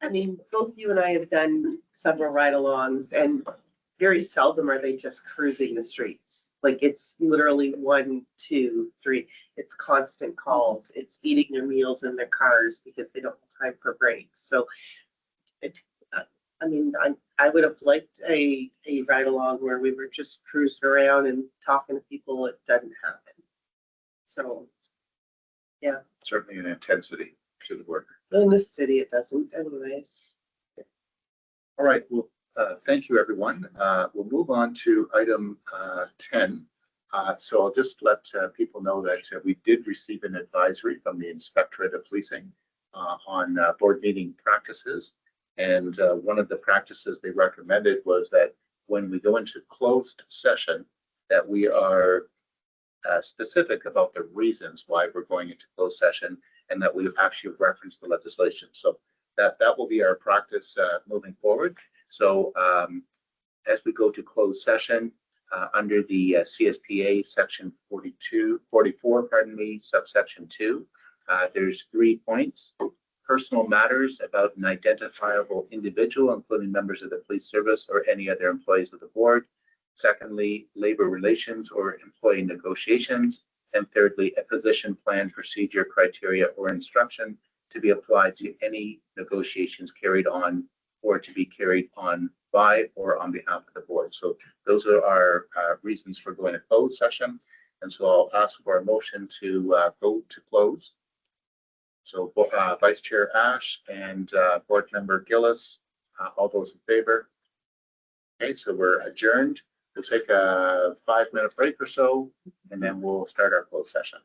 [SPEAKER 9] I mean, both you and I have done several ride-alongs, and very seldom are they just cruising the streets. Like, it's literally 1, 2, 3. It's constant calls. It's eating their meals in their cars because they don't have time for breaks. So I mean, I would have liked a ride along where we were just cruising around and talking to people. It doesn't happen. So
[SPEAKER 1] Certainly an intensity to the work.
[SPEAKER 9] in the city, it doesn't anyways.
[SPEAKER 1] All right, well, thank you, everyone. We'll move on to item 10. So I'll just let people know that we did receive an advisory from the Inspectorate of Policing on board meeting practices. And one of the practices they recommended was that when we go into closed session, that we are specific about the reasons why we're going into closed session and that we actually reference the legislation. So that will be our practice moving forward. So as we go to closed session under the CSPA section 44, subsection 2, there's 3 points. Personal matters about an identifiable individual, including members of the police service or any other employees of the board. Secondly, labor relations or employee negotiations. And thirdly, a position plan, procedure, criteria, or instruction to be applied to any negotiations carried on or to be carried on by or on behalf of the board. So those are our reasons for going to closed session. And so I'll ask for a motion to go to close. So Vice Chair Ash and Board Member Gillis, all those in favor? Okay, so we're adjourned. We'll take a 5-minute break or so, and then we'll start our closed session.